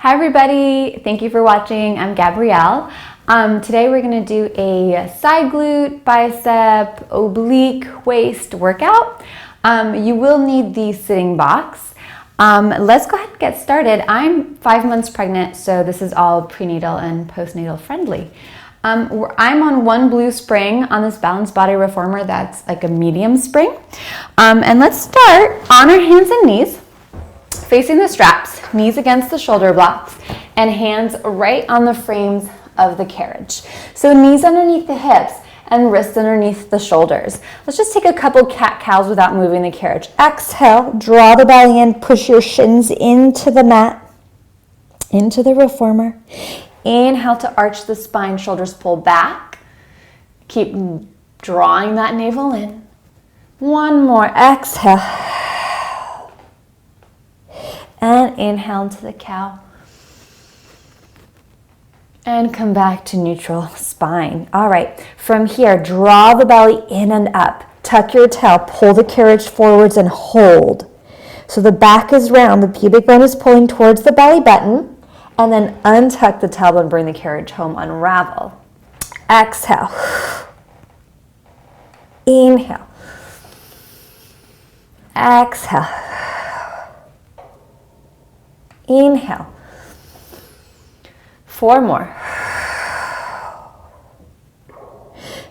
Hi everybody, thank you for watching. I'm Gabrielle. Today we're going to do a side glute, bicep, oblique, waist workout. You will need the sitting box. Let's go ahead and get started. I'm 5 months pregnant, so this is all prenatal and postnatal friendly. I'm on one blue spring on this balanced body reformer that's like a medium spring. And let's start on our hands and knees, facing the straps, knees against the shoulder blocks, and hands right on the frames of the carriage. So knees underneath the hips and wrists underneath the shoulders. Let's just take a couple cat-cows without moving the carriage. Exhale, draw the belly in, push your shins into the mat, into the reformer. Inhale to arch the spine, shoulders pull back. Keep drawing that navel in. One more, exhale. And inhale into the cow. And come back to neutral spine. All right, from here, draw the belly in and up. Tuck your tail, pull the carriage forwards and hold. So the back is round, the pubic bone is pulling towards the belly button, and then untuck the tailbone, bring the carriage home, unravel. Exhale. Inhale. Exhale. Inhale. 4 more.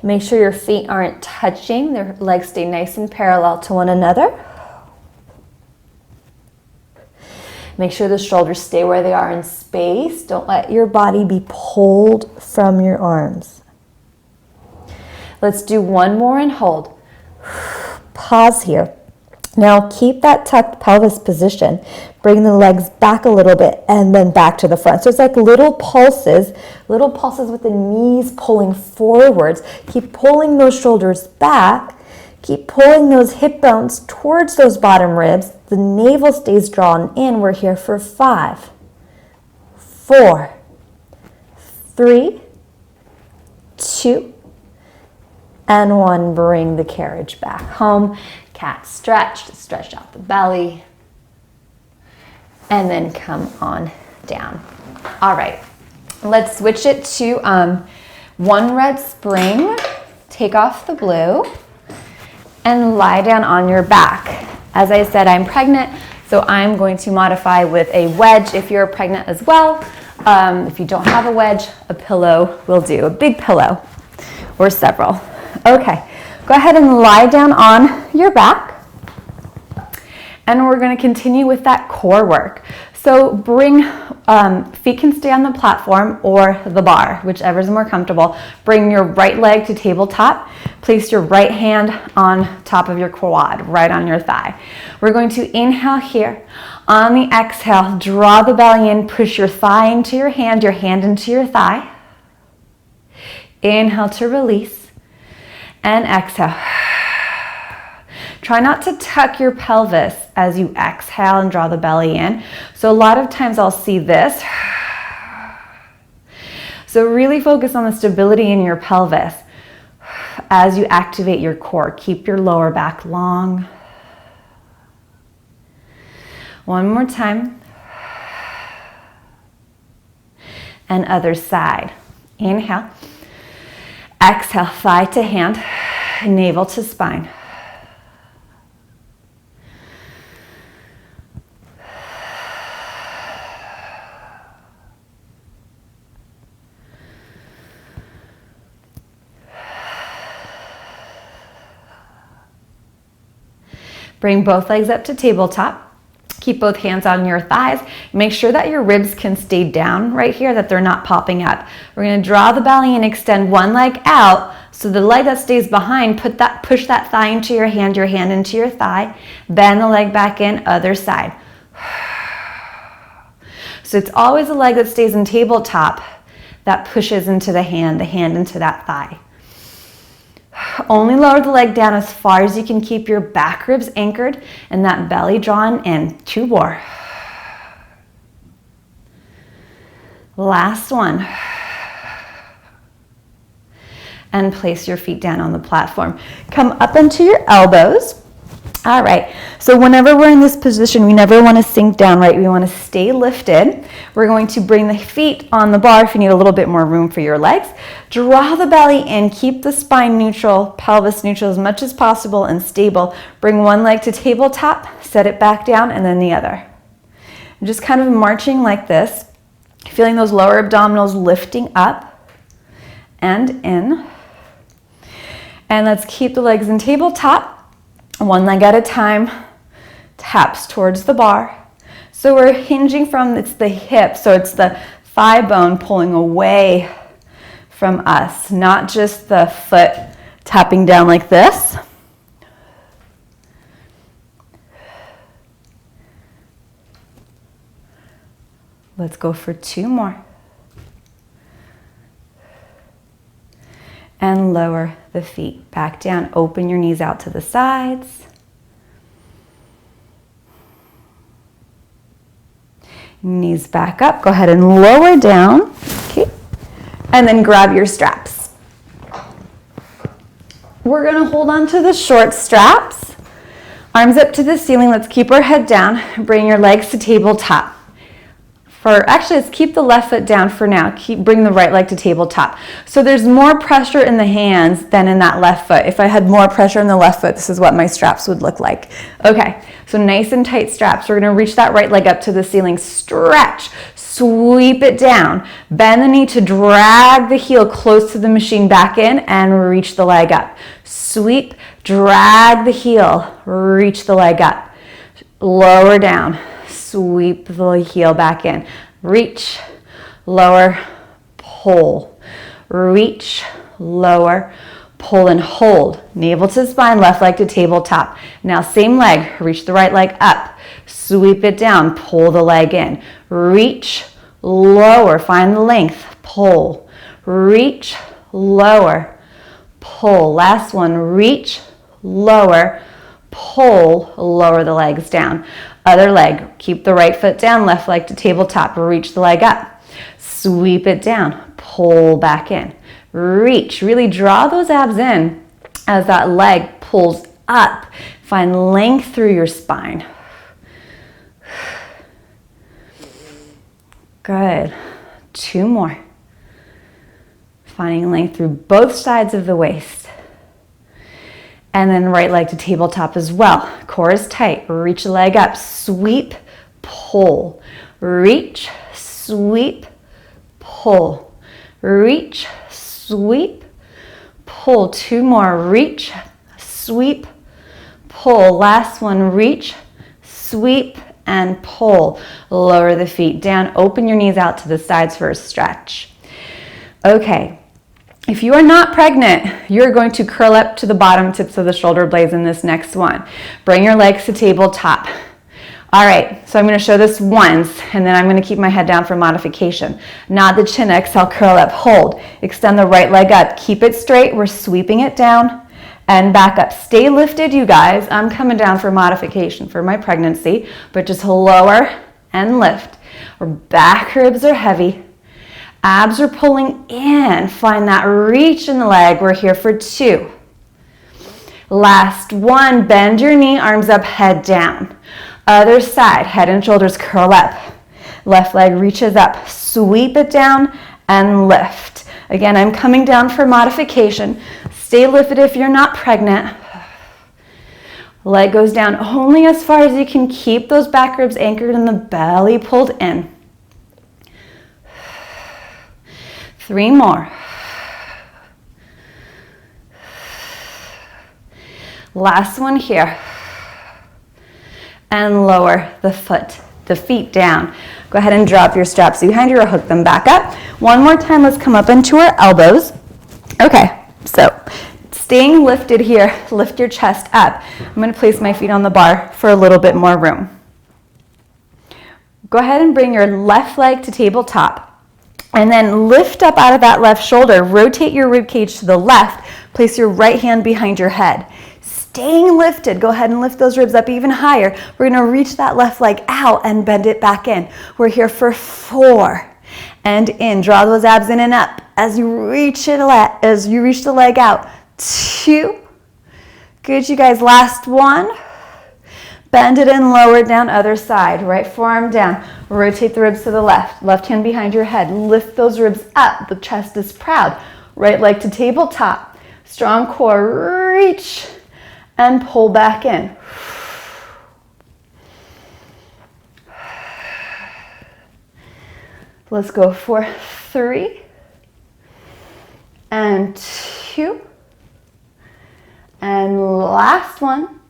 Make sure your feet aren't touching. Their legs stay nice and parallel to one another. Make sure the shoulders stay where they are in space. Don't let your body be pulled from your arms. Let's do one more and hold. Pause here. Now keep that tucked pelvis position. Bring the legs back a little bit and then back to the front. So it's like little pulses with the knees pulling forwards. Keep pulling those shoulders back. Keep pulling those hip bones towards those bottom ribs. The navel stays drawn in. We're here for 5, 4, 3, 2, and 1. Bring the carriage back home. Cat stretch out the belly, and then come on down. All right, let's switch it to one red spring. Take off the blue and lie down on your back. As I said, I'm pregnant, so I'm going to modify with a wedge if you're pregnant as well. If you don't have a wedge, a pillow will do, a big pillow or several. Okay. Go ahead and lie down on your back, and we're going to continue with that core work. So bring, feet can stay on the platform or the bar, whichever is more comfortable. Bring your right leg to tabletop. Place your right hand on top of your quad, right on your thigh. We're going to inhale here. On the exhale, draw the belly in, push your thigh into your hand into your thigh. Inhale to release. And exhale. Try not to tuck your pelvis as you exhale and draw the belly in. So a lot of times I'll see this. So really focus on the stability in your pelvis as you activate your core. Keep your lower back long. One more time. And other side. Inhale. Exhale, thigh to hand, navel to spine. Bring both legs up to tabletop. Keep both hands on your thighs. Make sure that your ribs can stay down right here, that they're not popping up. We're going to draw the belly and extend one leg out. So the leg that stays behind, push that thigh into your hand into your thigh. Bend the leg back in, other side. So it's always the leg that stays in tabletop that pushes into the hand into that thigh. Only lower the leg down as far as you can. Keep your back ribs anchored and that belly drawn in. 2 more. Last one. And place your feet down on the platform. Come up into your elbows. All right, so whenever we're in this position, we never want to sink down, right? We want to stay lifted. We're going to bring the feet on the bar if you need a little bit more room for your legs. Draw the belly in, keep the spine neutral, pelvis neutral as much as possible and stable. Bring one leg to tabletop, set it back down, and then the other. And just kind of marching like this, feeling those lower abdominals lifting up and in. And let's keep the legs in tabletop. One leg at a time, taps towards the bar. So we're hinging from, it's the hip, so it's the thigh bone pulling away from us, not just the foot tapping down like this. Let's go for 2 more. And lower the feet back down. Open your knees out to the sides. Knees back up. Go ahead and lower down. Okay. And then grab your straps. We're going to hold on to the short straps. Arms up to the ceiling. Let's keep our head down. Bring your legs to tabletop. Actually, let's keep the left foot down for now. Bring the right leg to tabletop. So there's more pressure in the hands than in that left foot. If I had more pressure in the left foot, this is what my straps would look like. Okay, so nice and tight straps. We're gonna reach that right leg up to the ceiling. Stretch, sweep it down. Bend the knee to drag the heel close to the machine back in and reach the leg up. Sweep, drag the heel, reach the leg up. Lower down. Sweep the heel back in. Reach, lower, pull. Reach, lower, pull and hold. Navel to spine, left leg to tabletop. Now same leg, reach the right leg up. Sweep it down, pull the leg in. Reach, lower, find the length, pull. Reach, lower, pull. Last one, reach, lower, pull, lower the legs down. Other leg, keep the right foot down, left leg to tabletop, reach the leg up. Sweep it down, pull back in. Reach, really draw those abs in as that leg pulls up. Find length through your spine. Good. 2 more. Finding length through both sides of the waist. And then right leg to tabletop as well. Core is tight. Reach the leg up. Sweep, pull. Reach, sweep, pull. Reach, sweep, pull. 2 more. Reach, sweep, pull. Last one. Reach, sweep, and pull. Lower the feet down. Open your knees out to the sides for a stretch. Okay. If you are not pregnant, you're going to curl up to the bottom tips of the shoulder blades in this next one. Bring your legs to tabletop. All right, so I'm going to show this once, and then I'm going to keep my head down for modification. Nod the chin, exhale, curl up, hold. Extend the right leg up. Keep it straight. We're sweeping it down and back up. Stay lifted, you guys. I'm coming down for modification for my pregnancy, but just lower and lift. Our back ribs are heavy. Abs are pulling in. Find that reach in the leg. We're here for 2. Last one. Bend your knee, arms up, head down. Other side, head and shoulders curl up. Left leg reaches up. Sweep it down and lift. Again, I'm coming down for modification. Stay lifted if you're not pregnant. Leg goes down only as far as you can. Keep those back ribs anchored and the belly pulled in. 3 more. Last one here. And lower the feet down. Go ahead and drop your straps behind you or hook them back up. One more time, let's come up into our elbows. Okay, so staying lifted here, lift your chest up. I'm going to place my feet on the bar for a little bit more room. Go ahead and bring your left leg to tabletop. And then lift up out of that left shoulder. Rotate your rib cage to the left. Place your right hand behind your head. Staying lifted. Go ahead and lift those ribs up even higher. We're going to reach that left leg out and bend it back in. We're here for 4. And in. Draw those abs in and up as you reach the leg out. 2. Good, you guys. Last one. Bend it in, lower down, other side. Right forearm down. Rotate the ribs to the left. Left hand behind your head. Lift those ribs up. The chest is proud. Right leg to tabletop. Strong core. Reach and pull back in. Let's go for 3 and 2. And last one.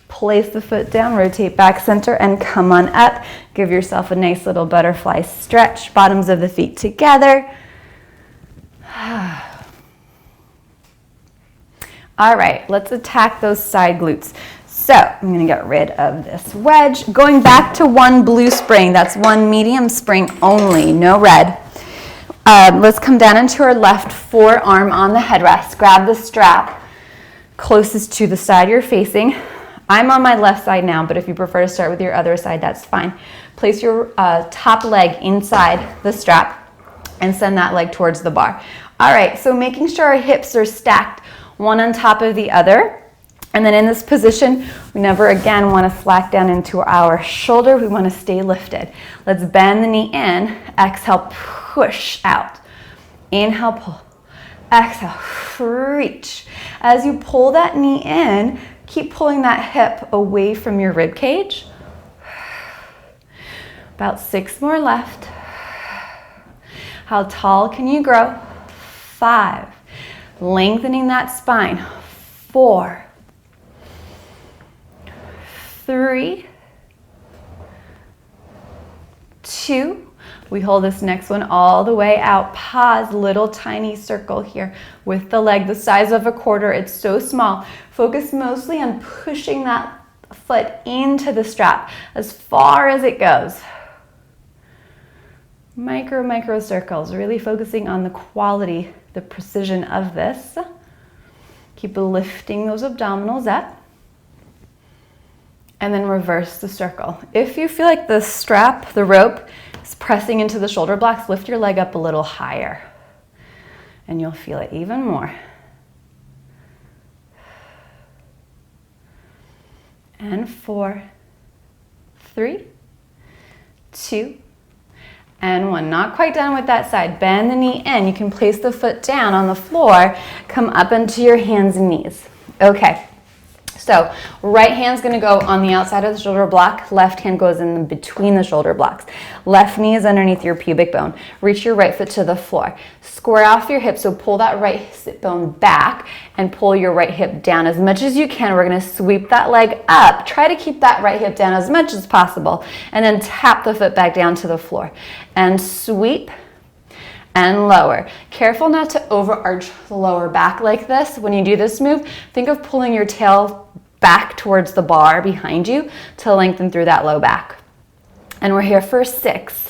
Place the foot down, rotate back center, and come on up. Give yourself a nice little butterfly stretch. Bottoms of the feet together. All right, let's attack those side glutes. So I'm going to get rid of this wedge. Going back to one blue spring. That's one medium spring only, no red. Let's come down into our left forearm on the headrest. Grab the strap closest to the side you're facing. I'm on my left side now, but if you prefer to start with your other side, that's fine. Place your top leg inside the strap and send that leg towards the bar. All right, so making sure our hips are stacked one on top of the other. And then in this position, we never again want to slack down into our shoulder. We want to stay lifted. Let's bend the knee in. Exhale, push out. Inhale, pull. Exhale, reach. As you pull that knee in, keep pulling that hip away from your rib cage. About 6 more left. How tall can you grow? 5. Lengthening that spine. 4. 3. 2. We hold this next one all the way out. Pause, little tiny circle here with the leg the size of a quarter. It's so small. Focus mostly on pushing that foot into the strap as far as it goes. Micro circles, really focusing on the quality, the precision of this. Keep lifting those abdominals up. And then reverse the circle. If you feel like the strap, the rope, is pressing into the shoulder blocks, lift your leg up a little higher. And you'll feel it even more. And 4, 3, 2, and 1. Not quite done with that side. Bend the knee in. You can place the foot down on the floor. Come up into your hands and knees. Okay. So right hand's going to go on the outside of the shoulder block. Left hand goes in between the shoulder blocks. Left knee is underneath your pubic bone. Reach your right foot to the floor. Square off your hip, so pull that right sit bone back and pull your right hip down as much as you can. We're going to sweep that leg up. Try to keep that right hip down as much as possible. And then tap the foot back down to the floor. And sweep and lower. Careful not to overarch the lower back like this. When you do this move, think of pulling your tail back towards the bar behind you to lengthen through that low back. And we're here for 6,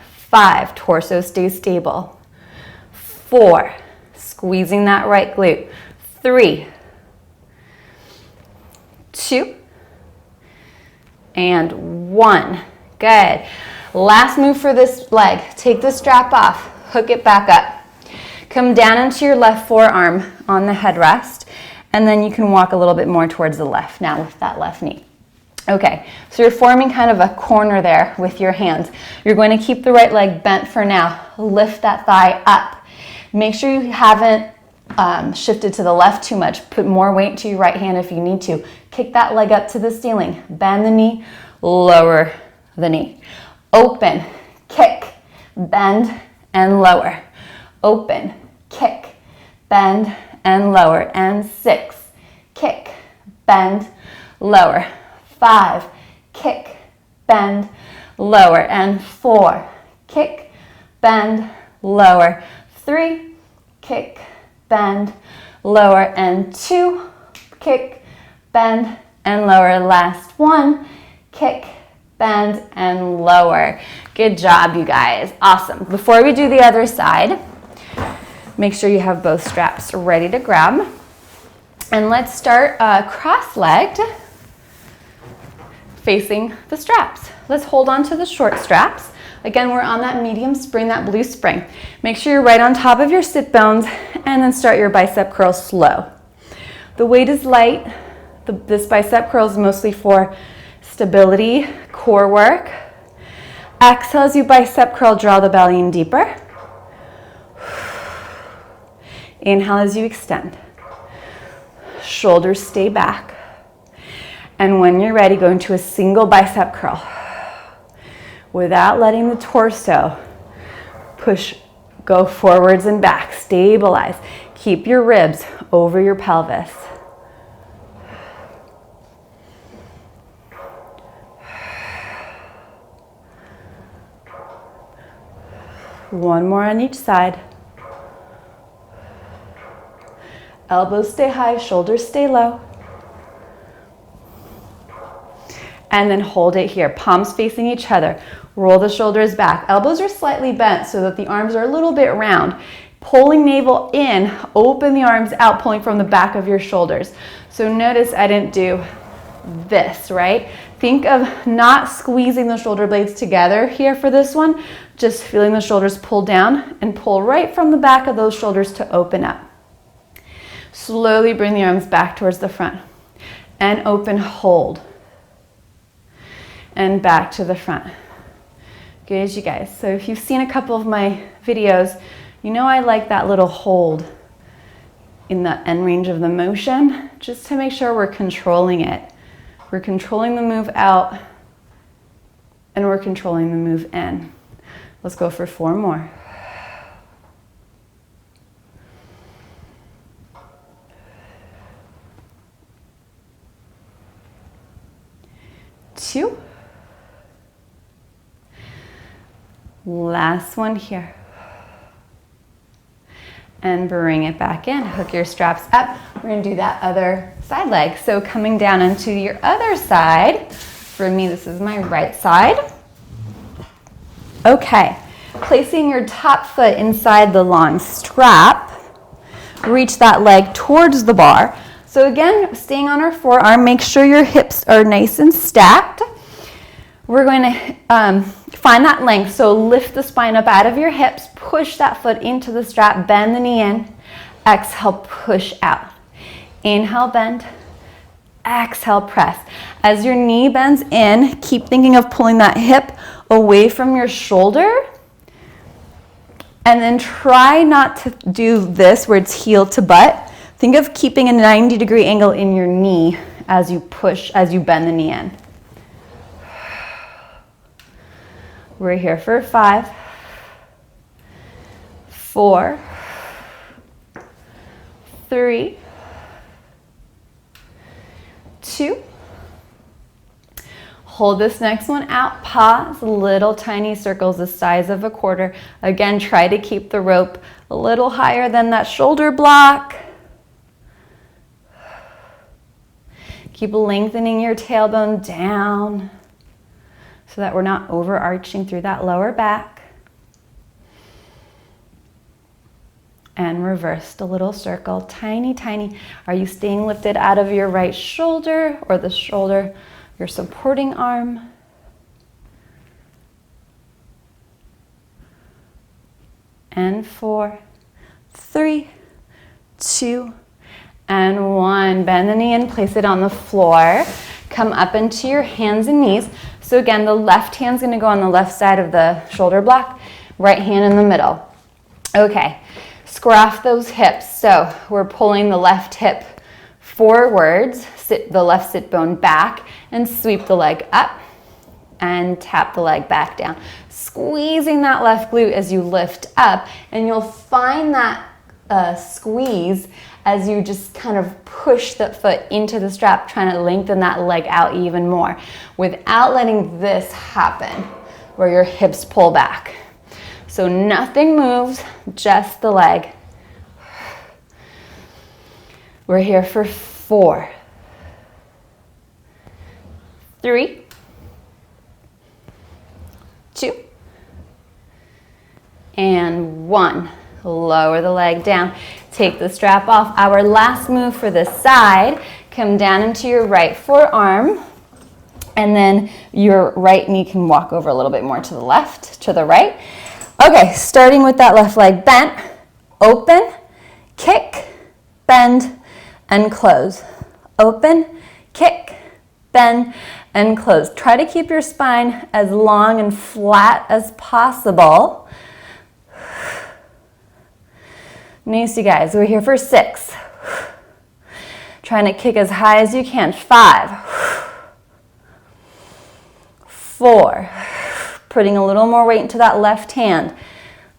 5, torso stays stable. 4, squeezing that right glute. 3, 2, and 1. Good. Last move for this leg. Take the strap off, hook it back up. Come down into your left forearm on the headrest, and then you can walk a little bit more towards the left now with that left knee. Okay, so you're forming kind of a corner there with your hands. You're going to keep the right leg bent for now. Lift that thigh up. Make sure you haven't shifted to the left too much. Put more weight to your right hand if you need to. Kick that leg up to the ceiling. Bend the knee, lower the knee. Open, kick, bend, and lower. Open, kick, bend, and lower. And 6, kick, bend, lower. 5, kick, bend, lower. And 4, kick, bend, lower. 3, kick, bend, lower. And 2, kick, bend, and lower. Last one, kick, bend, and lower. Good job, you guys. Awesome. Before we do the other side, make sure you have both straps ready to grab. And let's start cross-legged, facing the straps. Let's hold on to the short straps. Again, we're on that medium spring, that blue spring. Make sure you're right on top of your sit bones, and then start your bicep curl slow. The weight is light. This bicep curl is mostly for stability, core work. Exhale as you bicep curl, draw the belly in deeper. Inhale as you extend. Shoulders stay back. And when you're ready, go into a single bicep curl. Without letting the torso push, go forwards and back. Stabilize. Keep your ribs over your pelvis. One more on each side. Elbows stay high, shoulders stay low. And then hold it here, palms facing each other. Roll the shoulders back. Elbows are slightly bent so that the arms are a little bit round. Pulling navel in, open the arms out, pulling from the back of your shoulders. So notice I didn't do this, right? Think of not squeezing the shoulder blades together here for this one, just feeling the shoulders pull down and pull right from the back of those shoulders to open up. Slowly bring the arms back towards the front and open, hold. And back to the front. Good, you guys. So if you've seen a couple of my videos, you know I like that little hold in the end range of the motion, just to make sure we're controlling it. We're controlling the move out and we're controlling the move in. Let's go for 4 more. 2. Last one here. And bring it back in. Hook your straps up. We're going to do that other side leg. So coming down onto your other side. For me, this is my right side. Okay. Placing your top foot inside the long strap. Reach that leg towards the bar. So again, staying on our forearm, make sure your hips are nice and stacked. We're going to find that length. So lift the spine up out of your hips, push that foot into the strap, bend the knee in, exhale, push out. Inhale, bend, exhale, press. As your knee bends in, keep thinking of pulling that hip away from your shoulder. And then try not to do this where it's heel to butt. Think of keeping a 90-degree angle in your knee as you push, as you bend the knee in. We're here for 5, 4, 3, 2. Hold this next one out, pause, little tiny circles the size of a quarter. Again, try to keep the rope a little higher than that shoulder block. Keep lengthening your tailbone down so that we're not overarching through that lower back. And reversed a little circle, tiny, tiny. Are you staying lifted out of your right shoulder or the shoulder, your supporting arm? And 4, 3, 2, and 1. Bend the knee and place it on the floor. Come up into your hands and knees. So again, the left hand's gonna go on the left side of the shoulder block, right hand in the middle. Okay, scruff those hips. So we're pulling the left hip forwards, sit the left sit bone back, and sweep the leg up and tap the leg back down. Squeezing that left glute as you lift up, and you'll find that squeeze as you just kind of push the foot into the strap, trying to lengthen that leg out even more without letting this happen where your hips pull back. So nothing moves, just the leg. We're here for 4, 3, 2, and 1. Lower the leg down. Take the strap off. Our last move for this side, come down into your right forearm, and then your right knee can walk over a little bit more to the left, to the right. Okay, starting with that left leg bent, open, kick, bend, and close. Open, Kick, bend, and close. Try to keep your spine as long and flat as possible. Nice, you guys. We're here for 6. Trying to kick as high as you can. 5, 4. Putting a little more weight into that left hand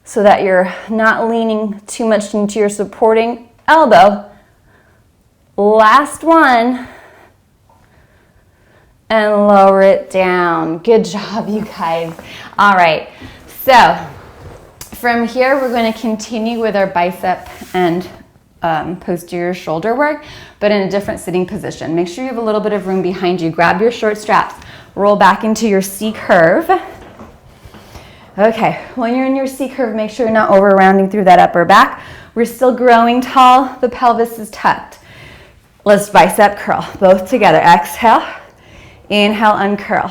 so that you're not leaning too much into your supporting elbow. Last one. And lower it down. Good job, you guys. All right, so from here, we're going to continue with our bicep and posterior shoulder work, but in a different sitting position. Make sure you have a little bit of room behind you. Grab your short straps. Roll back into your C curve. Okay, when you're in your C curve, make sure you're not over rounding through that upper back. We're still growing tall. The pelvis is tucked. Let's bicep curl, both together. Exhale. Inhale, uncurl.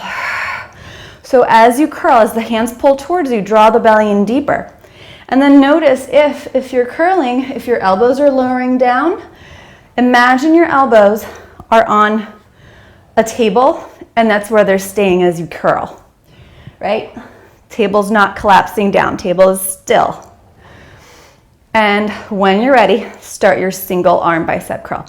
So as you curl, as the hands pull towards you, draw the belly in deeper. And then notice if you're curling, if your elbows are lowering down, imagine your elbows are on a table and that's where they're staying as you curl, right? Table's not collapsing down, table is still. And when you're ready, start your single arm bicep curl.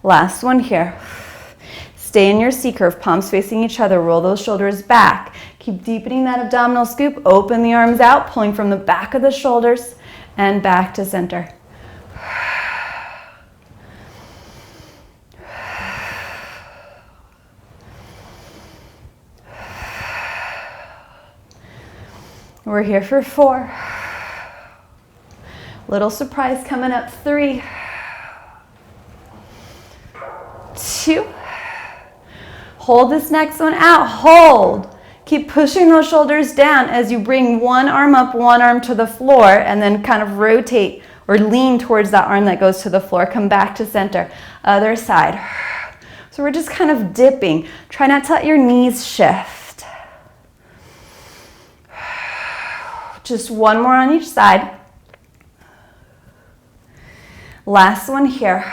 Last one here. Stay in your C curve, palms facing each other. Roll those shoulders back. Keep deepening that abdominal scoop. Open the arms out, pulling from the back of the shoulders and back to center. We're here for 4. Little surprise coming up. 3, 2. Hold this next one out. Hold. Keep pushing those shoulders down as you bring one arm up, one arm to the floor, and then kind of rotate or lean towards that arm that goes to the floor. Come back to center. Other side. So we're just kind of dipping. Try not to let your knees shift. Just one more on each side. Last one here.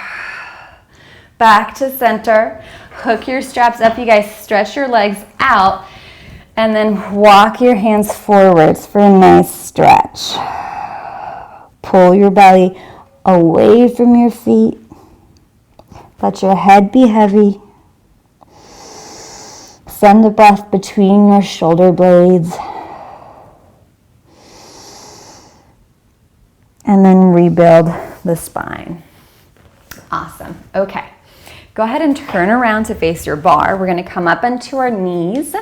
Back to center. Hook your straps up, you guys. Stretch your legs out. And then walk your hands forwards for a nice stretch. Pull your belly away from your feet. Let your head be heavy. Send the breath between your shoulder blades. And then rebuild the spine. Awesome. Okay. Go ahead and turn around to face your bar. We're going to come up onto our knees.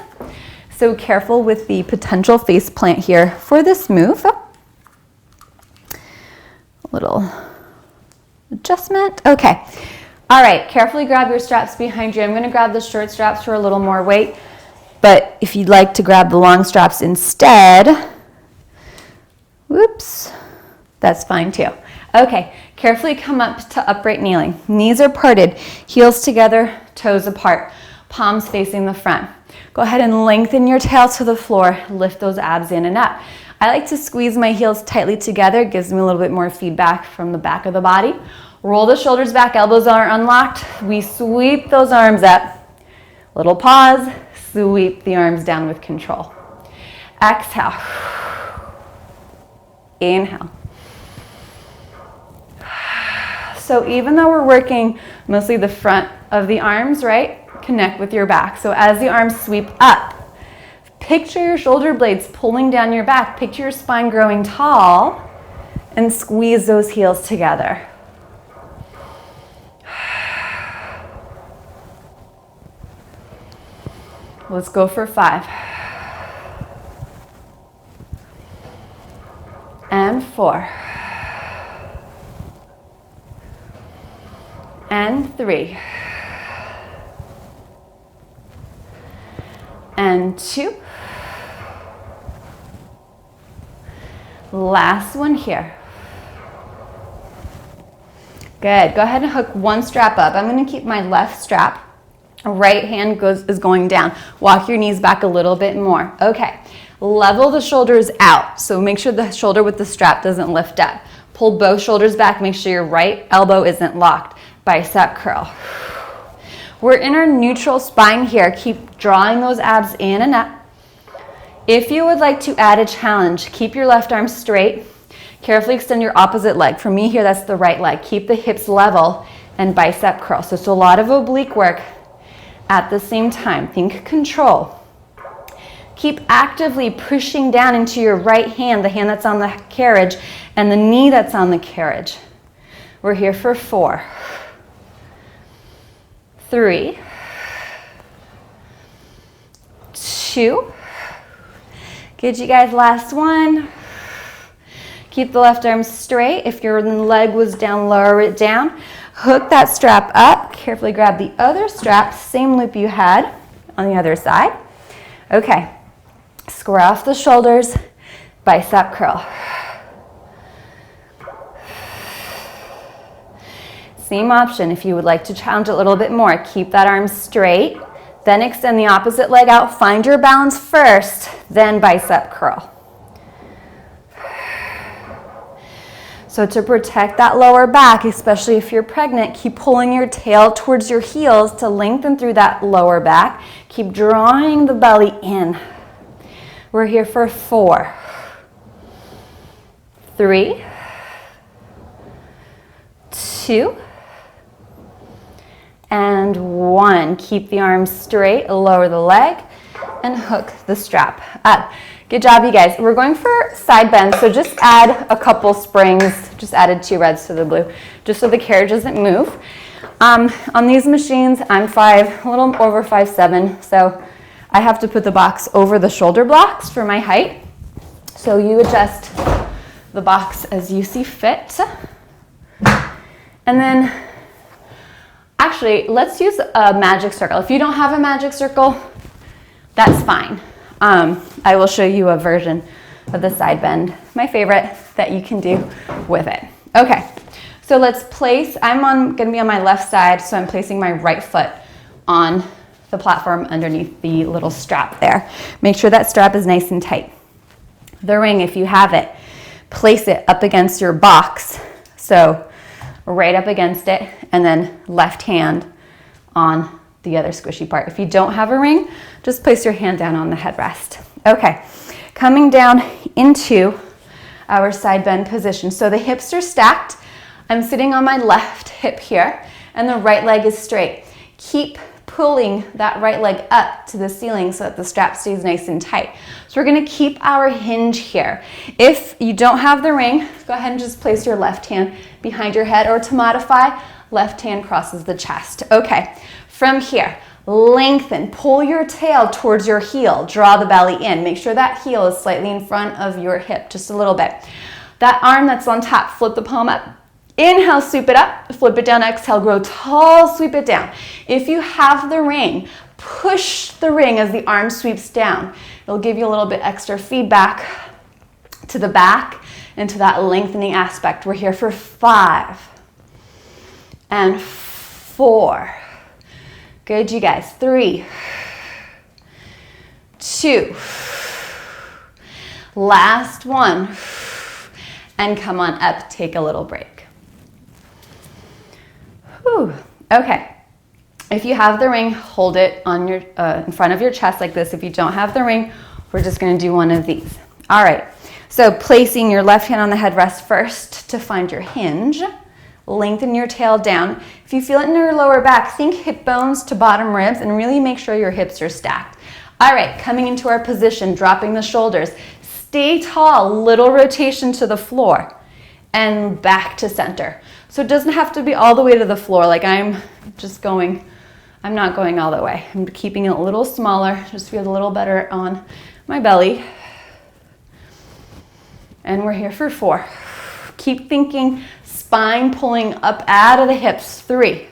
So careful with the potential face plant here for this move. A little adjustment. Okay. All right. Carefully grab your straps behind you. I'm going to grab the short straps for a little more weight. But if you'd like to grab the long straps instead, whoops, that's fine too. Okay. Carefully come up to upright kneeling. Knees are parted, heels together, toes apart, palms facing the front. Go ahead and lengthen your tail to the floor. Lift those abs in and up. I like to squeeze my heels tightly together. It gives me a little bit more feedback from the back of the body. Roll the shoulders back, elbows are unlocked. We sweep those arms up. Little pause, sweep the arms down with control. Exhale. Inhale. So even though we're working mostly the front of the arms, right? Connect with your back. So as the arms sweep up, picture your shoulder blades pulling down your back. Picture your spine growing tall and squeeze those heels together. Let's go for 5. And 4. And 3. And 2. Last one here. Good. Go ahead and hook one strap up. I'm going to keep my left strap. Right hand is going down. Walk your knees back a little bit more. Okay. Level the shoulders out. So make sure the shoulder with the strap doesn't lift up. Pull both shoulders back. Make sure your right elbow isn't locked. Bicep curl. We're in our neutral spine here. Keep drawing those abs in and up. If you would like to add a challenge, keep your left arm straight. Carefully extend your opposite leg. For me here, that's the right leg. Keep the hips level and bicep curl. So it's a lot of oblique work at the same time. Think control. Keep actively pushing down into your right hand, the hand that's on the carriage, and the knee that's on the carriage. We're here for 4, 3, 2. Good, you guys, last one. Keep the left arm straight. If your leg was down, lower it down. Hook that strap up. Carefully grab the other strap, same loop you had on the other side. Okay, square off the shoulders, bicep curl. Same option if you would like to challenge a little bit more. Keep that arm straight. Then extend the opposite leg out. Find your balance first, then bicep curl. So to protect that lower back, especially if you're pregnant, keep pulling your tail towards your heels to lengthen through that lower back. Keep drawing the belly in. We're here for 4, 3, 2, and 1. Keep the arms straight, lower the leg, and hook the strap up. Good job, you guys. We're going for side bends, so just add a couple springs. Just added 2 reds to the blue, just so the carriage doesn't move. On these machines, I'm 5, a little over 5'7", so I have to put the box over the shoulder blocks for my height. So you adjust the box as you see fit. And then, actually, let's use a magic circle. If you don't have a magic circle, that's fine. I will show you a version of the side bend, my favorite, that you can do with it. Okay, so let's place, going to be on my left side, so I'm placing my right foot on the platform underneath the little strap there. Make sure that strap is nice and tight. The ring, if you have it, place it up against your box. So right up against it, and then left hand on the other squishy part. If you don't have a ring, just place your hand down on the headrest. Okay, coming down into our side bend position. So the hips are stacked. I'm sitting on my left hip here, and the right leg is straight. Keep pulling that right leg up to the ceiling so that the strap stays nice and tight. So we're gonna keep our hinge here. If you don't have the ring, go ahead and just place your left hand behind your head, or to modify, left hand crosses the chest. Okay, from here, lengthen, pull your tail towards your heel, draw the belly in. Make sure that heel is slightly in front of your hip, just a little bit. That arm that's on top, flip the palm up. Inhale, sweep it up, flip it down, exhale, grow tall, sweep it down. If you have the ring, push the ring as the arm sweeps down. It'll give you a little bit extra feedback to the back and to that lengthening aspect. We're here for 5 and 4. Good, you guys. 3, 2. Last one. And come on up, take a little break. Whew. Okay. If you have the ring, hold it on your in front of your chest like this. If you don't have the ring, we're just going to do one of these. All right. So placing your left hand on the headrest first to find your hinge. Lengthen your tail down. If you feel it in your lower back, think hip bones to bottom ribs and really make sure your hips are stacked. All right, coming into our position, dropping the shoulders. Stay tall, little rotation to the floor and back to center. So it doesn't have to be all the way to the floor like I'm not going all the way. I'm keeping it a little smaller, just feel a little better on my belly. And we're here for 4. Keep thinking spine pulling up out of the hips. 3.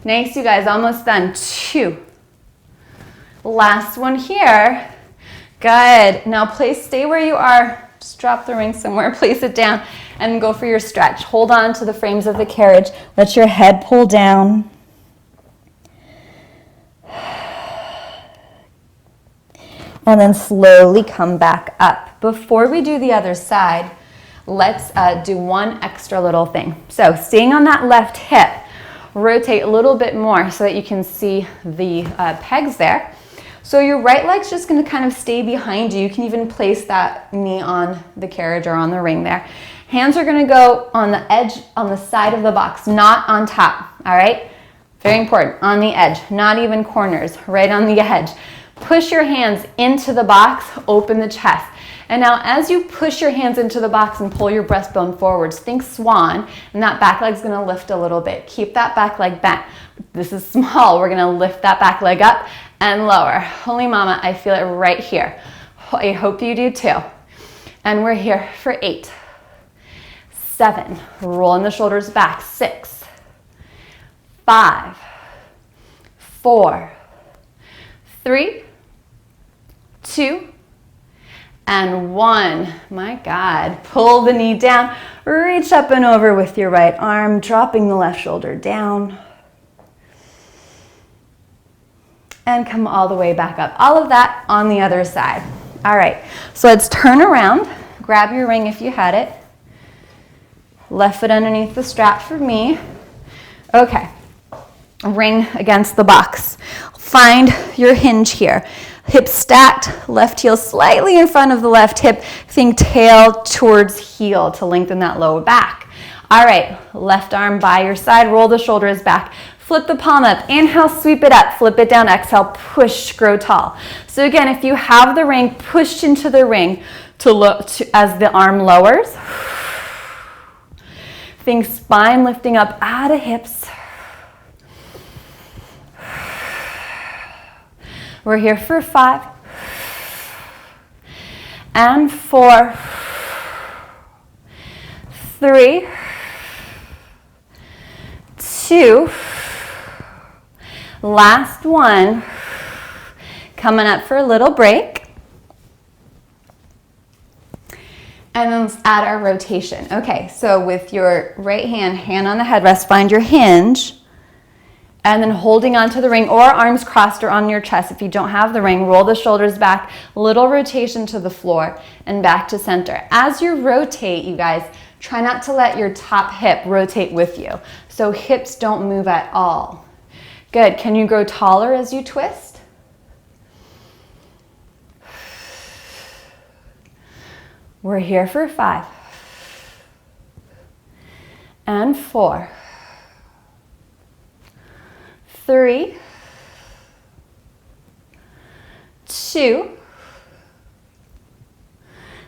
Nice, you guys, almost done. 2. Last one here. Good. Now stay where you are. Just drop the ring somewhere, place it down, and go for your stretch. Hold on to the frames of the carriage. Let your head pull down. And then slowly come back up. Before we do the other side, let's do one extra little thing. So staying on that left hip, rotate a little bit more so that you can see the pegs there. So your right leg's just gonna kind of stay behind you. You can even place that knee on the carriage or on the ring there. Hands are gonna go on the edge, on the side of the box, not on top, all right? Very important, on the edge, not even corners, right on the edge. Push your hands into the box, open the chest. And now as you push your hands into the box and pull your breastbone forwards, think swan, and that back leg's gonna lift a little bit. Keep that back leg bent. This is small. We're gonna lift that back leg up and lower. Holy mama, I feel it right here. I hope you do too. And we're here for 8, 7, rolling the shoulders back, 6, 5, 4, 3, 2, and 1. My God, pull the knee down, reach up and over with your right arm, dropping the left shoulder down. And come all the way back up. All of that on the other side. All right, so let's turn around. Grab your ring if you had it. Left foot underneath the strap for me. Okay, ring against the box. Find your hinge here. Hip stacked, left heel slightly in front of the left hip. Think tail towards heel to lengthen that lower back. All right, left arm by your side, roll the shoulders back. Flip the palm up, inhale, sweep it up, flip it down, exhale, push, grow tall. So again, if you have the ring, push into the ring as the arm lowers. Think spine lifting up out of hips. We're here for 5 and 4, 3, 2, last one. Coming up for a little break. And then let's add our rotation. Okay, so with your right hand, hand on the headrest, find your hinge. And then holding onto the ring or arms crossed or on your chest. If you don't have the ring, roll the shoulders back, little rotation to the floor and back to center. As you rotate, you guys, try not to let your top hip rotate with you. So hips don't move at all. Good, can you grow taller as you twist? We're here for 5 and 4. 3, 2,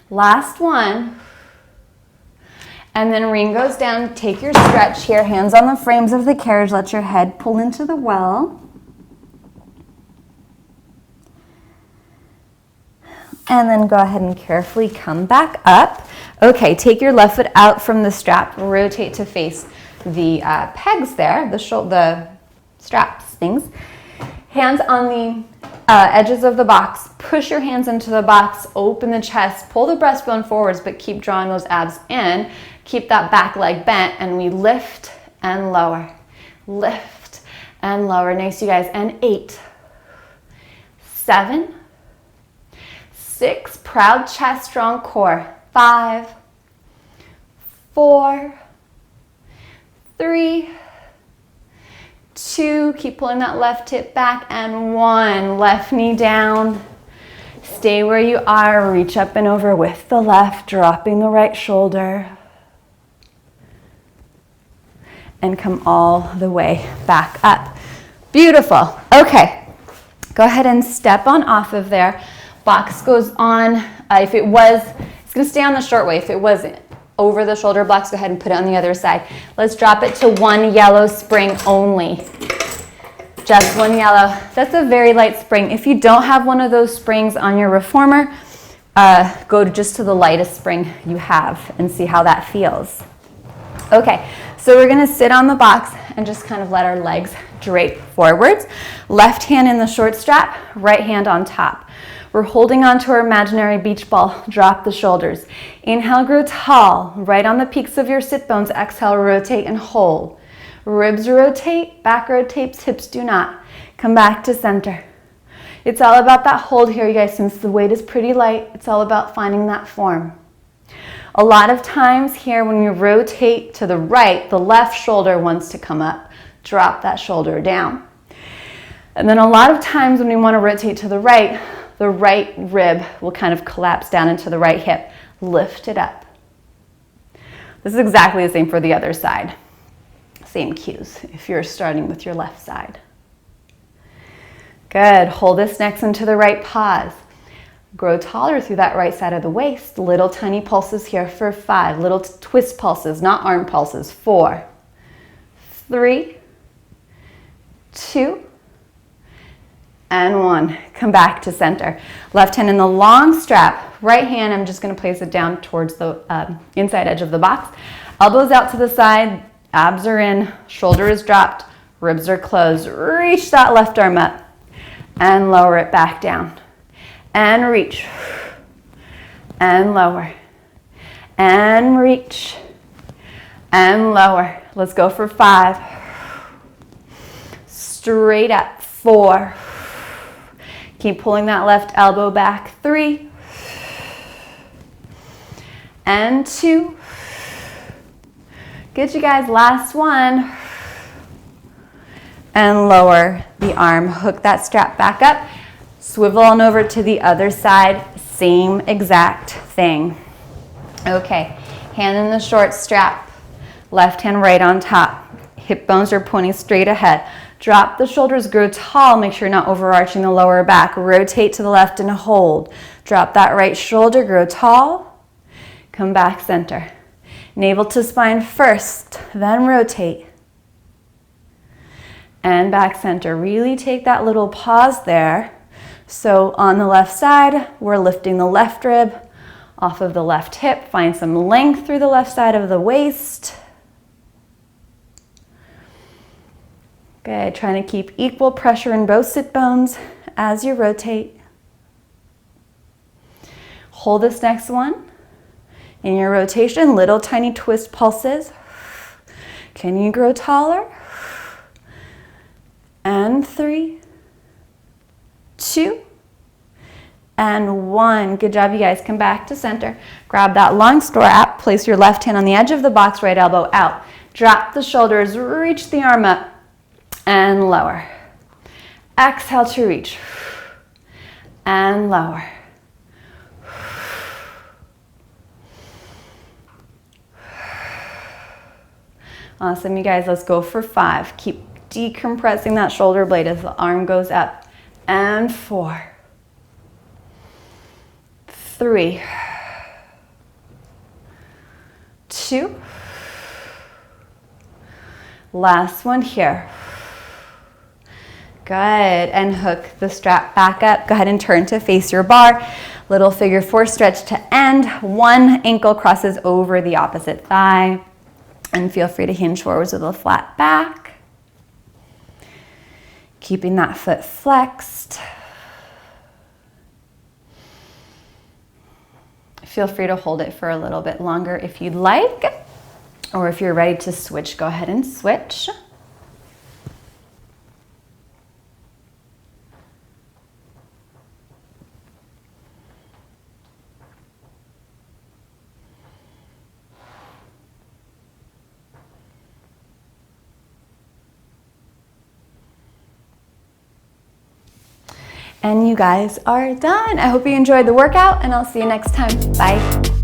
last one, and then ring goes down. Take your stretch here, hands on the frames of the carriage, let your head pull into the well. And then go ahead and carefully come back up. Okay, take your left foot out from the strap, rotate to face the pegs there, the straps, things. Hands on the edges of the box. Push your hands into the box, open the chest, pull the breastbone forwards, but keep drawing those abs in. Keep that back leg bent, and we lift and lower. Lift and lower. Nice, you guys. And 8, 7, 6, proud chest, strong core. 5, 4, 3, 2, keep pulling that left hip back, and 1, left knee down. Stay where you are, reach up and over with the left, dropping the right shoulder. And come all the way back up. Beautiful. Okay, go ahead and step on off of there. Box goes on. It's gonna stay on the short way. If it wasn't over the shoulder blocks, go ahead and put it on the other side. Let's drop it to 1 yellow spring only. Just 1 yellow. That's a very light spring. If you don't have one of those springs on your reformer, go just to the lightest spring you have and see how that feels. Okay, so we're gonna sit on the box and just kind of let our legs drape forwards. Left hand in the short strap, right hand on top. We're holding on to our imaginary beach ball. Drop the shoulders. Inhale, grow tall, right on the peaks of your sit bones. Exhale, rotate and hold. Ribs rotate, back rotates, hips do not. Come back to center. It's all about that hold here, you guys. Since the weight is pretty light, it's all about finding that form. A lot of times here when you rotate to the right, the left shoulder wants to come up. Drop that shoulder down. And then a lot of times when we want to rotate to the right rib will kind of collapse down into the right hip. Lift it up. This is exactly the same for the other side. Same cues if you're starting with your left side. Good. Hold this next into the right pause. Grow taller through that right side of the waist. Little tiny pulses here for 5. Little twist pulses, not arm pulses. 4, 3, 2, and 1. Come back to center. Left hand in the long strap. Right hand, I'm just going to place it down towards the inside edge of the box. Elbows out to the side. Abs are in. Shoulder is dropped. Ribs are closed. Reach that left arm up and lower it back down. And reach. And lower. And reach. And lower. Let's go for 5. Straight up. 4. Keep pulling that left elbow back. 3. And 2. Good, you guys. Last one. And lower the arm. Hook that strap back up. Swivel on over to the other side. Same exact thing. Okay. Hand in the short strap. Left hand right on top. Hip bones are pointing straight ahead. Drop the shoulders, grow tall. Make sure you're not overarching the lower back. Rotate to the left and hold. Drop that right shoulder, grow tall. Come back center. Navel to spine first, then rotate. And back center. Really take that little pause there. So on the left side, we're lifting the left rib off of the left hip. Find some length through the left side of the waist. Good, trying to keep equal pressure in both sit bones as you rotate. Hold this next one. In your rotation, little tiny twist pulses. Can you grow taller? And 3, 2, and 1. Good job, you guys. Come back to center. Grab that long strap. Place your left hand on the edge of the box, right elbow out. Drop the shoulders, reach the arm up, and lower. Exhale to reach. And lower. Awesome, you guys. Let's go for 5. Keep decompressing that shoulder blade as the arm goes up. And 4, 3, 2. Last one here. Good, and hook the strap back up. Go ahead and turn to face your bar. Little figure 4 stretch to end. One ankle crosses over the opposite thigh. And feel free to hinge forwards with a flat back. Keeping that foot flexed. Feel free to hold it for a little bit longer if you'd like. Or if you're ready to switch, go ahead and switch. And you guys are done. I hope you enjoyed the workout, and I'll see you next time. Bye.